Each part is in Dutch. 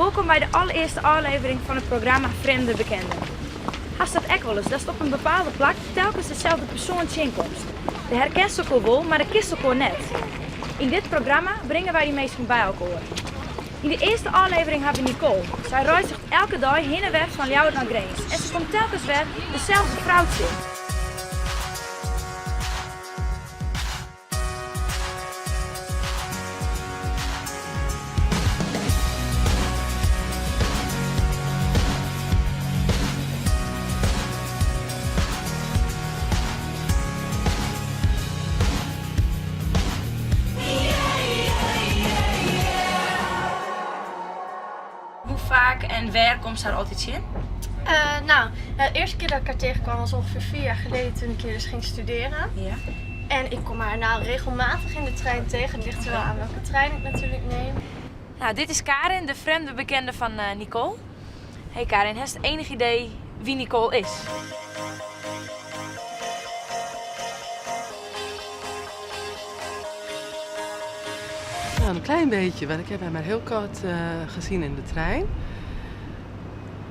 Welkom bij de allereerste aflevering van het programma Vreemde Bekenden. Haast dat ook wel eens dat op een bepaalde plek telkens dezelfde persoon inkomst. De herkent ze elkaar wel, maar de kist elkaar net. In dit programma brengen wij die mensen bij elkaar. In de eerste aflevering hebben we Nicole. Zij reist zich elke dag heen en weg van Ljouwert naar Grains. En ze komt telkens weer dezelfde vrouw in. Hoe vaak en waar komt ze haar altijd in? De eerste keer dat ik haar tegenkwam was ongeveer 4 jaar geleden toen ik hier dus ging studeren. Ja. En ik kom haar regelmatig in de trein tegen. Het ligt er wel aan welke trein ik natuurlijk neem. Nou, dit is Karin, de vreemde bekende van Nicole. Hey Karin, heb je het enig idee wie Nicole is? Nou, een klein beetje, want ik heb haar maar heel kort gezien in de trein.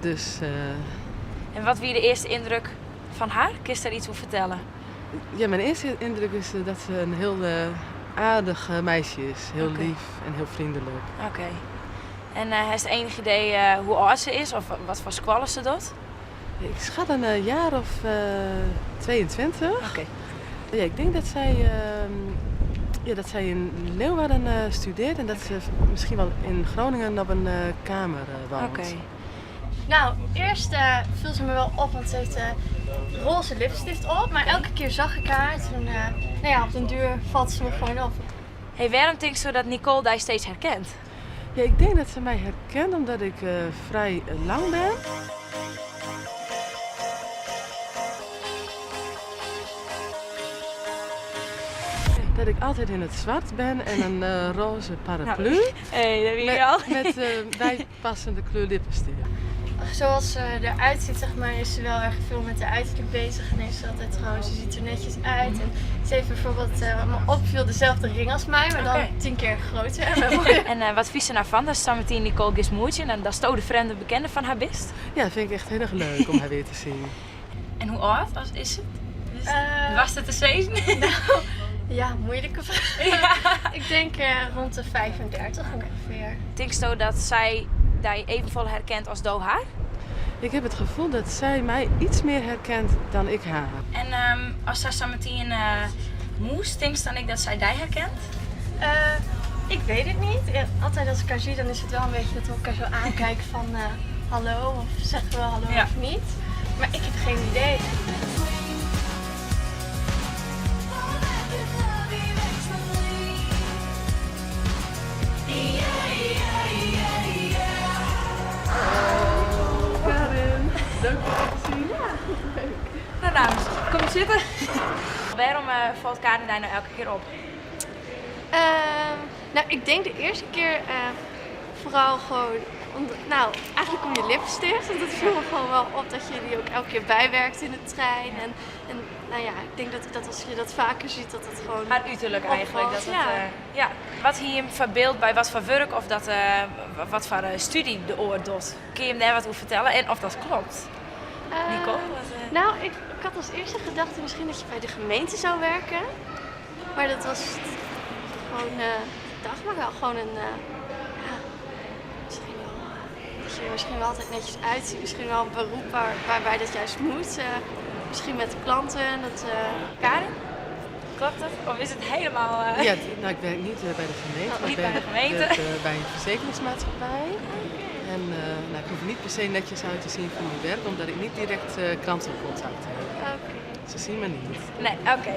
Dus En wat wie de eerste indruk van haar? Kun je daar iets over vertellen? ja, mijn eerste indruk is dat ze een heel aardig meisje is. Heel Oké. lief en heel vriendelijk. Oké. En heb je het enig idee hoe oud ze is of wat voor squallen ze doet? Ik schat een jaar of 22. Oké. Ja, ik denk dat zij in Leeuwarden studeert en dat ze misschien wel in Groningen op een kamer woont. Oké. Nou, eerst viel ze me wel op, want ze heeft roze lipstift op. Maar elke keer zag ik haar. Toen, op den duur valt ze me gewoon op. Hey, waarom denk je dat Nicole daar steeds herkent? Ja, ik denk dat ze mij herkent omdat ik vrij lang ben. Dat ik altijd in het zwart ben en een roze paraplu Hey, dat weet je al. met bijpassende kleur lippenstift. Zoals ze eruit ziet, zeg maar, is ze wel erg veel met haar uiterlijk bezig. En is ze altijd trouwens, ze ziet er netjes uit. En ze heeft bijvoorbeeld, wat me opviel, dezelfde ring als mij, maar dan Oké. 10 keer groter. En wat vies ze nou van? Dat is zometeen Nicole Gismoertje en dat is ook de vreemde bekende van haar best. Ja, dat vind ik echt heel erg leuk om haar weer te zien. En hoe oud is het? Eh, Was het te zeggen? Ja, moeilijke vraag. Ik denk rond de 35 ongeveer. Denk je dat zij je evenvol herkent als Do haar? Ik heb het gevoel dat zij mij iets meer herkent dan ik haar. En als zij zometeen moest, denk je dan ik dat zij die herkent? Ik weet het niet. Altijd als ik haar zie, dan is het wel een beetje dat we elkaar zo aankijken van hallo, of zeggen we hallo Ja. of niet. Maar ik heb geen idee. Karin, leuk om te zien. Nou dames, kom eens zitten. Waarom valt Karin daar nou elke keer op? Ik denk de eerste keer vooral gewoon, eigenlijk om je lipstift. Want het viel me gewoon wel op dat je die ook elke keer bijwerkt in de trein. En ik denk dat als je dat vaker ziet, dat het gewoon Haar uiterlijk eigenlijk. opvalt, Dat het, ja. Wat hij hem verbeeldt bij wat voor werk of dat, wat voor studie de oor doet. Kun je hem daar wat over vertellen en of dat klopt? Nicole? Ik had als eerste gedacht misschien dat je bij de gemeente zou werken. Maar dat was gewoon, dacht maar wel gewoon een, misschien wel, dat je er misschien wel altijd netjes uitziet. Misschien wel een beroep waarbij dat juist moet. Misschien met klanten. Karin? Klopt het? Of is het helemaal... Ja, ik werk niet bij de gemeente, Oh, niet maar bij de gemeente. ik werk bij een verzekeringsmaatschappij. En ik hoef er niet per se netjes uit te zien voor mijn werk, omdat ik niet direct klantencontact heb. Oké. Ze zien me niet. Nee, oké.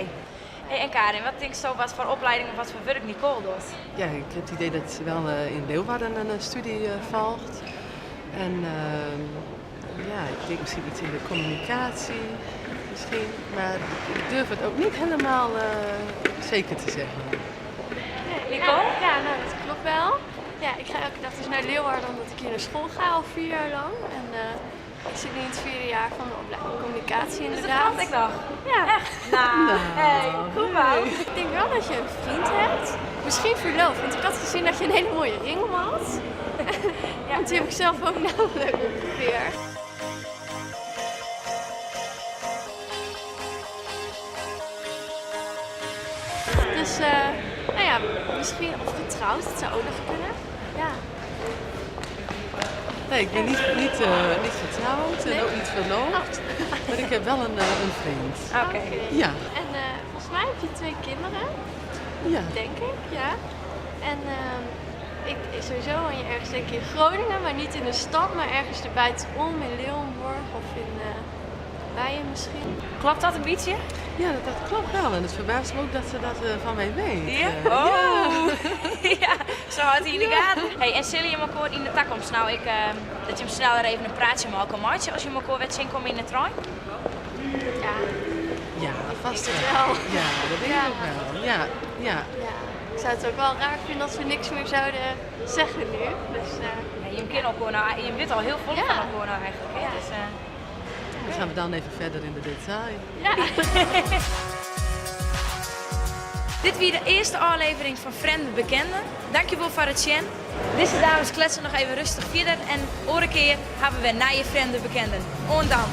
Hey, en Karin, wat denk je zo wat voor opleiding of wat voor werk Nicole doet? Ja, ik heb het idee dat ze wel in Leeuwarden een studie volgt. En ik denk misschien iets in de communicatie, misschien. Maar ik durf het ook niet helemaal zeker te zeggen. Nicole? Ja, dat klopt wel. Ja, ik ga elke dag dus naar Leeuwarden omdat ik hier naar school ga, al 4 jaar lang. En ik zit nu in het 4e jaar van de opleiding communicatie Dus dat inderdaad. had ik nog. Ja. Echt? Nou, hey, goed man. Ik denk wel dat je een vriend hebt. Misschien verloofd, want ik had gezien dat je een hele mooie ring om had. Ja, want die heb ik zelf ook namelijk ongeveer. Dus, nou ja, misschien of getrouwd, dat zou ook nog kunnen. Ja. Nee, ik ben niet getrouwd en ook niet verloofd. Maar ik heb wel een vriend. Oké. Ja, En volgens mij heb je 2 kinderen, ja. denk ik, ja. En sowieso woon je ergens denk ik in Groningen, maar niet in de stad, maar ergens erbuitenom, in Leeuwenborg of in Bijen misschien. Klopt dat een beetje? Ja, dat klopt wel. En het verbaast me ook dat ze dat van mij weet. Ja? Oh! Ja, zo houdt hij in de gaten. Hey, en zullen je elkaar in de toekomst nou, dat je hem sneller even een praatje maken maatje als je elkaar weet zien komen in de trein? Ja, Ja, vast denk het wel. wel. Ja, dat denk ik ook wel. Ja, ja. ja. Ik zou het ook wel raar vinden als we niks meer zouden zeggen nu. Dus, Ja, je kent elkaar nou, je weet al heel veel Ja. van elkaar nou eigenlijk. Hè? Ja. Dus, Dan gaan we dan even verder in de detail. ja. dit was de eerste aflevering van Vreemde Bekenden. Dankjewel voor het zien. Deze dames kletsen nog even rustig verder en een keer hebben we naar je Vreemde Bekenden. En dan.